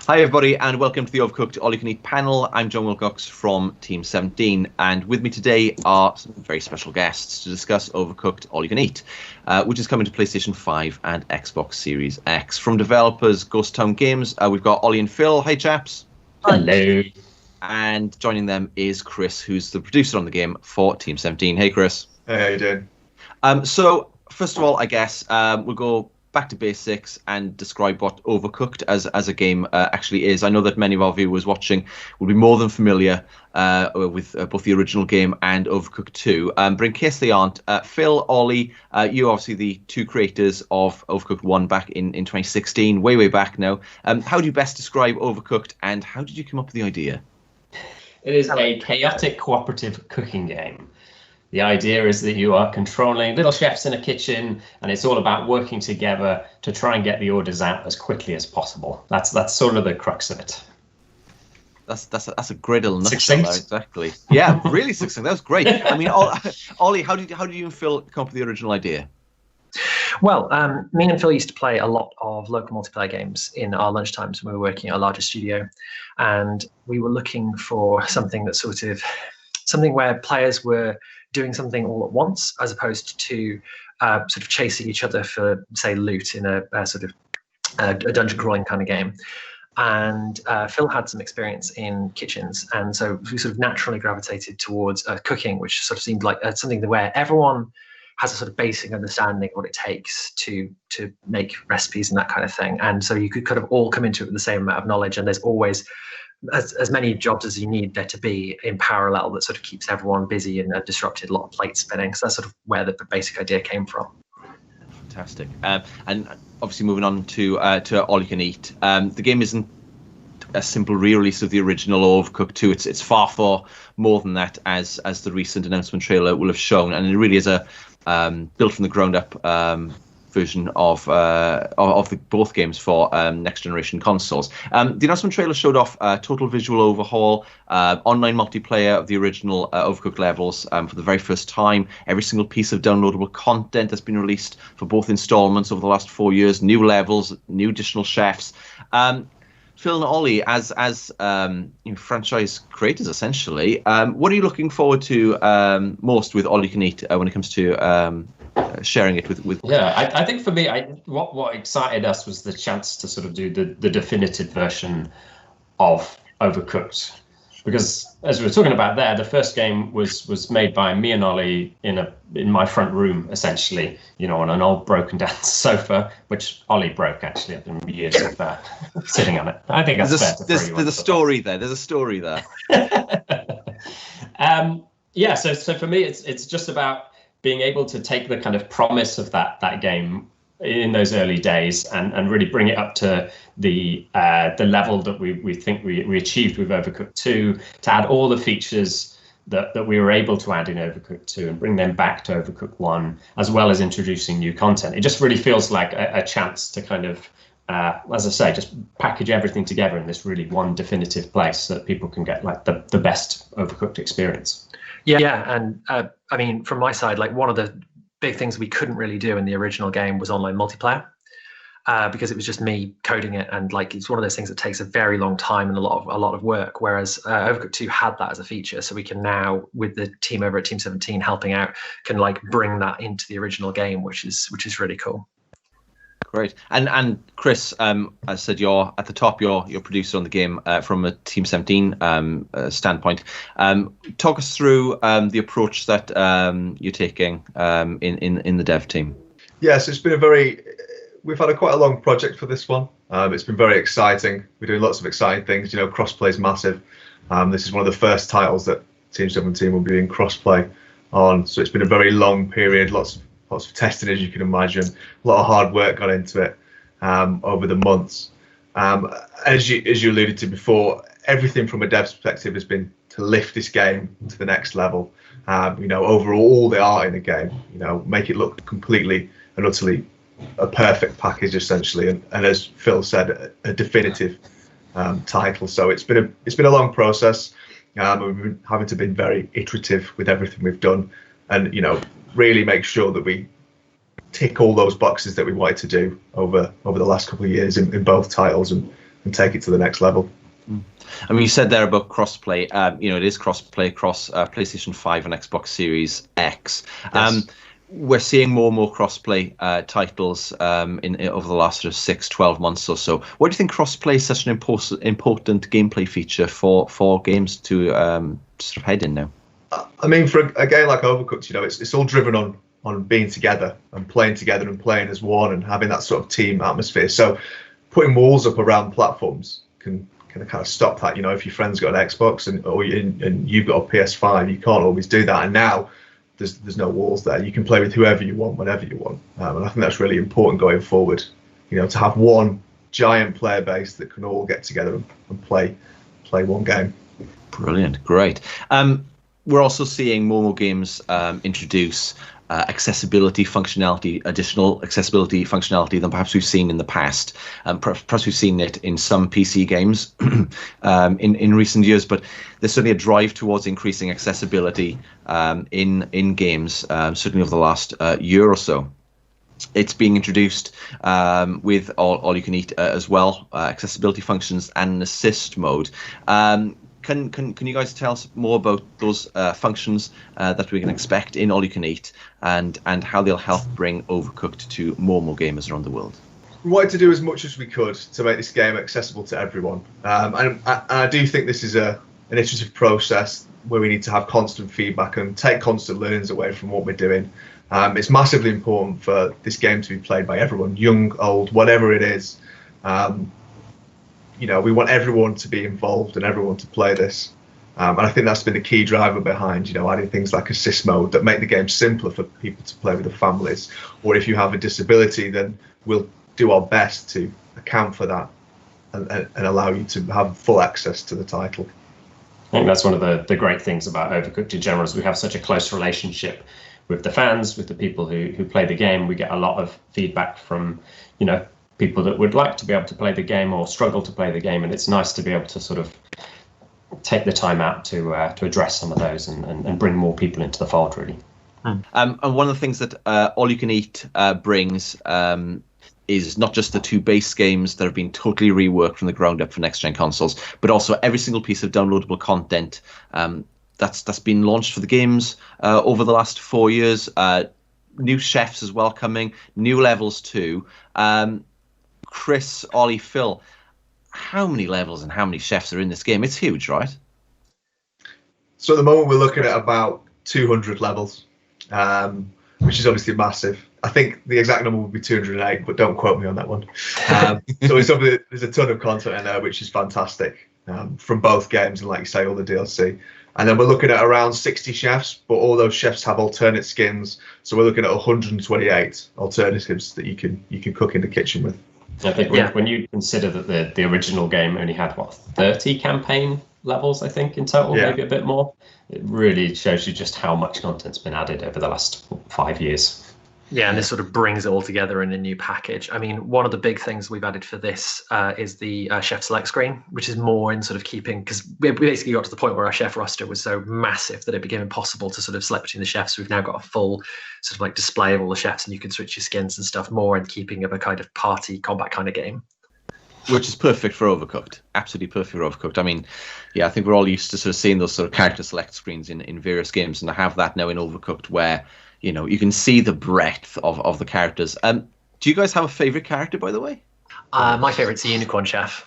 Hi everybody and welcome to the Overcooked All You Can Eat panel. I'm John Wilcox from Team 17 and with me today are some very special guests to discuss Overcooked All You Can Eat, which is coming to PlayStation 5 and Xbox Series X. From developers Ghost Town Games, we've got Ollie and Phil. Hey chaps. Hello. And joining them is Chris, who's the producer on the game for Team 17. Hey Chris. Hey, how you doing? So first of all, I guess we'll go back to basics and describe what Overcooked as a game actually is. I know that many of our viewers watching will be more than familiar with both the original game and Overcooked 2. But in case they aren't, Phil, Ollie, you obviously the two creators of Overcooked 1 back in 2016, way back now. How do you best describe Overcooked and how did you come up with the idea? It is a chaotic cooperative cooking game. The idea is that you are controlling little chefs in a kitchen, and it's all about working together to try and get the orders out as quickly as possible. That's sort of the crux of it. That's a great little nutshell there, exactly. Yeah, really succinct. That was great. I mean, Ollie, how did you and Phil come up with the original idea? Well, me and Phil used to play a lot of local multiplayer games in our lunchtimes when we were working at a larger studio, and we were looking for something where players were doing something all at once, as opposed to sort of chasing each other for, say, loot in a sort of a dungeon crawling kind of game. And Phil had some experience in kitchens, and so we sort of naturally gravitated towards cooking, which sort of seemed like something where everyone has a sort of basic understanding of what it takes to make recipes and that kind of thing. And so you could kind of all come into it with the same amount of knowledge, and there's always as many jobs as you need there to be in parallel that sort of keeps everyone busy and disrupted, a lot of plates spinning. So that's sort of where the basic idea came from. Fantastic. And obviously moving on to All You Can Eat. The game isn't a simple re-release of the original Overcooked 2. It's far more than that, as the recent announcement trailer will have shown, and it really is a built from the ground up version of both games for next generation consoles. The announcement trailer showed off a total visual overhaul, online multiplayer of the original Overcooked levels for the very first time. Every single piece of downloadable content that's been released for both installments over the last 4 years, new levels, new additional chefs. Phil and Ollie, as franchise creators, essentially, what are you looking forward to most with All You Can Eat when it comes to sharing it with? Yeah, I think for me, what excited us was the chance to sort of do the definitive version of Overcooked, because as we were talking about there, the first game was made by me and Ollie in my front room, essentially, on an old broken down sofa, which Ollie broke actually after years of sitting on it. I think that's fair. There's a story there. There's a story there. Yeah. So for me, it's just about being able to take the kind of promise of that game in those early days and really bring it up to the level that we think we achieved with Overcooked 2, to add all the features that we were able to add in Overcooked 2 and bring them back to Overcooked 1, as well as introducing new content. It just really feels like a chance to kind of, as I say, just package everything together in this really one definitive place so that people can get like the best Overcooked experience. Yeah, and I mean, from my side, like one of the big things we couldn't really do in the original game was online multiplayer, because it was just me coding it, and like it's one of those things that takes a very long time and a lot of work. Whereas Overcooked 2 had that as a feature, so we can now, with the team over at Team 17 helping out, can like bring that into the original game, which is really cool. Great. And Chris, as I said, you're at the top. You're producer on the game from a Team 17 standpoint. Talk us through the approach that you're taking in the dev team. Yes, it's been we've had quite a long project for this one. It's been very exciting. We're doing lots of exciting things. Crossplay is massive. This is one of the first titles that Team 17 will be doing crossplay on. So it's been a very long period. Lots of testing, as you can imagine. A lot of hard work got into it over the months. As you alluded to before, everything from a dev's perspective has been to lift this game to the next level. Overall the art in the game, make it look completely and utterly a perfect package, essentially, and as Phil said, a definitive title. So it's been a long process. We've been having to be very iterative with everything we've done, and really make sure that we tick all those boxes that we wanted to do over the last couple of years in both titles, and take it to the next level. I mean, you said there about crossplay. It is crossplay across PlayStation 5 and Xbox Series X. Yes. We're seeing more and more crossplay titles over the last sort of 6-12 months or so. Why do you think crossplay is such an important gameplay feature for games to sort of head in now? I mean, for a game like Overcooked, it's all driven on being together and playing as one and having that sort of team atmosphere. So putting walls up around platforms can kind of stop that. If your friend's got an Xbox and you've got a PS5, you can't always do that. And now there's no walls there. You can play with whoever you want, whenever you want. And I think that's really important going forward. To have one giant player base that can all get together and play one game. Brilliant, great. We're also seeing more games introduce additional accessibility functionality than perhaps we've seen in the past. Perhaps we've seen it in some PC games in recent years, but there's certainly a drive towards increasing accessibility in games, certainly over the last year or so. It's being introduced with all you can eat as well, accessibility functions and an assist mode. Can you guys tell us more about those functions that we can expect in All You Can Eat and how they'll help bring Overcooked to more and more gamers around the world? We wanted to do as much as we could to make this game accessible to everyone. And I do think this is an iterative process where we need to have constant feedback and take constant learnings away from what we're doing. It's massively important for this game to be played by everyone, young, old, whatever it is. We want everyone to be involved and everyone to play this. And I think that's been the key driver behind, adding things like assist mode that make the game simpler for people to play with their families. Or if you have a disability, then we'll do our best to account for that and allow you to have full access to the title. I think that's one of the great things about Overcooked in general is we have such a close relationship with the fans, with the people who play the game. We get a lot of feedback from, people that would like to be able to play the game or struggle to play the game, and it's nice to be able to sort of take the time out to address some of those and bring more people into the fold, really. And one of the things that All You Can Eat brings is not just the two base games that have been totally reworked from the ground up for next-gen consoles, but also every single piece of downloadable content that's been launched for the games over the last 4 years. New chefs as well coming, new levels too. Chris, Ollie, Phil, how many levels and how many chefs are in this game? It's huge, right? So at the moment we're looking at about 200 levels, which is obviously massive. I think the exact number would be 208, but don't quote me on that one. So there's a ton of content in there, which is fantastic from both games, and like you say, all the DLC. And then we're looking at around 60 chefs, but all those chefs have alternate skins. So we're looking at 128 alternatives that you can cook in the kitchen with. I think when you consider that the original game only had 30 campaign levels, I think in total, maybe a bit more, it really shows you just how much content's been added over the last 5 years. Yeah, and this sort of brings it all together in a new package. I mean, one of the big things we've added for this is the chef select screen, which is more in sort of keeping, because we basically got to the point where our chef roster was so massive that it became impossible to sort of select between the chefs. We've now got a full sort of like display of all the chefs, and you can switch your skins and stuff more in keeping of a kind of party combat kind of game. Which is perfect for Overcooked. Absolutely perfect for Overcooked. I mean, I think we're all used to sort of seeing those sort of character select screens in various games, and to have that now in Overcooked where you can see the breadth of the characters. Do you guys have a favorite character, by the way? My favorite's the unicorn chef.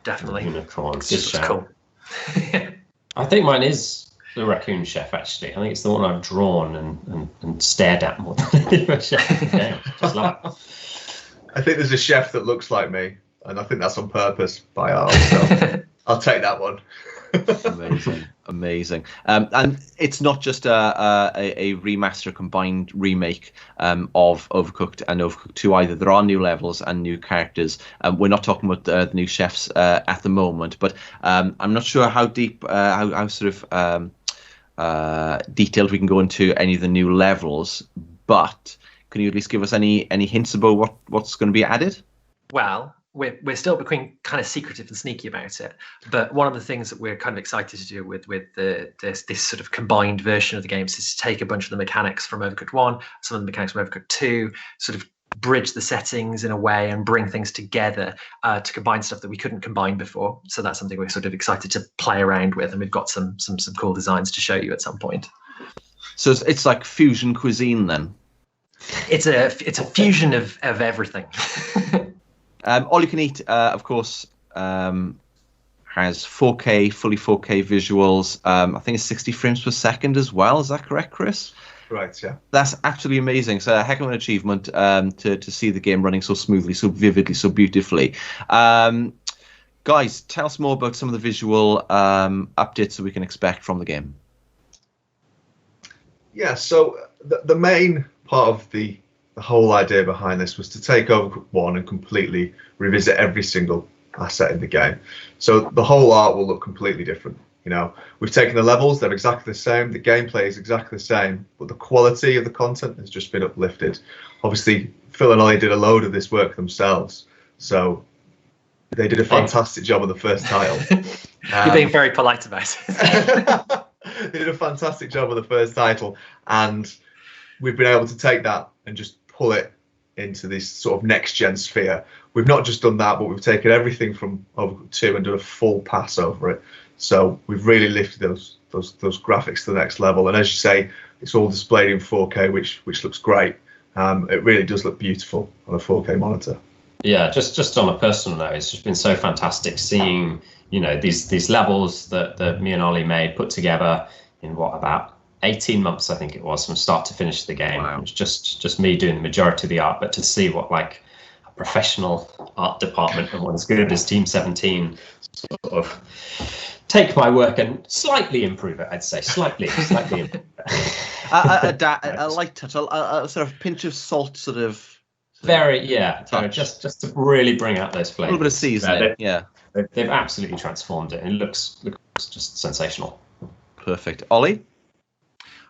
Definitely. Unicorn. It's just cool. I think mine is the raccoon chef, actually. I think it's the one I've drawn and stared at more than any other chef in the game. Just love it. I think there's a chef that looks like me, and I think that's on purpose by Al. So I'll take that one. Amazing. And it's not just a remaster, combined remake of Overcooked and Overcooked 2 either. There are new levels and new characters. We're not talking about the new chefs at the moment, but I'm not sure how deep, how sort of detailed we can go into any of the new levels. But can you at least give us any hints about what's going to be added? Well, we're still between kind of secretive and sneaky about it, but one of the things that we're kind of excited to do with this sort of combined version of the games is to take a bunch of the mechanics from Overcooked 1, some of the mechanics from Overcooked 2, sort of bridge the settings in a way and bring things together to combine stuff that we couldn't combine before. So that's something we're sort of excited to play around with, and we've got some cool designs to show you at some point. So it's like fusion cuisine then. It's a fusion of everything. All You Can Eat, of course, has 4K, fully 4K visuals. I think it's 60 frames per second as well. Is that correct, Chris? Right, yeah. That's absolutely amazing. So a heck of an achievement to see the game running so smoothly, so vividly, so beautifully. Guys, tell us more about some of the visual updates that we can expect from the game. Yeah, so the main part of the whole idea behind this was to take Overcooked 1 and completely revisit every single asset in the game. So the whole art will look completely different. You know, we've taken the levels, they're exactly the same, the gameplay is exactly the same, but the quality of the content has just been uplifted. Obviously, Phil and Ollie did a load of this work themselves, so they did a fantastic job on the first title. You're being very polite about it. They did a fantastic job on the first title, and we've been able to take that and just pull it into this sort of next-gen sphere. We've not just done that, but we've taken everything from Overcooked 2 and done a full pass over it. So we've really lifted those graphics to the next level. And as you say, it's all displayed in 4K, which looks great. It really does look beautiful on a 4K monitor. Yeah, just on a personal note, it's just been so fantastic seeing, you know, these levels that me and Ollie made put together in about 18 months, I think it was, from start to finish the game. Wow. It was just me doing the majority of the art, but to see what like a professional art department and one as good as Team 17 sort of take my work and slightly improve it, I'd say. Slightly improve it. A light touch, a sort of pinch of salt, sort of. Very, yeah. Just to really bring out those flavors. A little bit of seasoning, yeah. They've absolutely transformed it. It looks just sensational. Perfect. Ollie?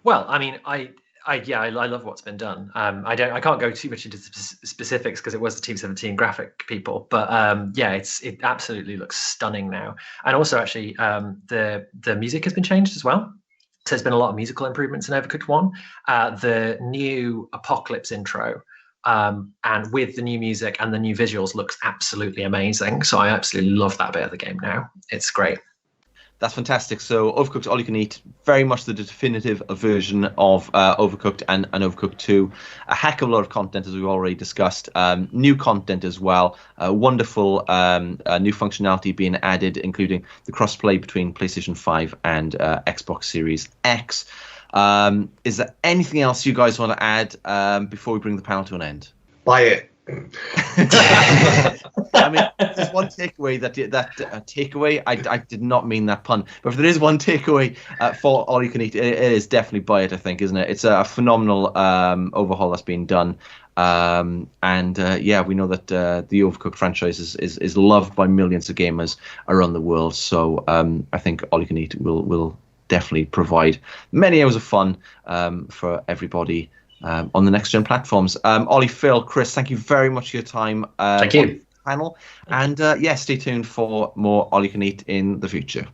Well, I mean, I love what's been done. I can't go too much into specifics because it was the Team 17 graphic people, but yeah, it absolutely looks stunning now. And also, actually, the music has been changed as well. So there's been a lot of musical improvements in Overcooked 1. The new Apocalypse intro, and with the new music and the new visuals, looks absolutely amazing. So I absolutely love that bit of the game now. It's great. That's fantastic. So Overcooked All You Can Eat, very much the definitive version of Overcooked and Overcooked 2. A heck of a lot of content, as we've already discussed. New content as well. Wonderful new functionality being added, including the crossplay between PlayStation 5 and Xbox Series X. Is there anything else you guys want to add before we bring the panel to an end? Buy it. I mean, there's one takeaway takeaway. I did not mean that pun, but if there is one takeaway for All You Can Eat, it is definitely buy it. I think, isn't it? It's a phenomenal overhaul that's been done, and yeah, we know that the Overcooked franchise is loved by millions of gamers around the world. So I think All You Can Eat will definitely provide many hours of fun for everybody. On the next gen platforms. Ollie, Phil, Chris, thank you very much for your time. Thank you. Panel, and yeah, stay tuned for more All You Can Eat in the future.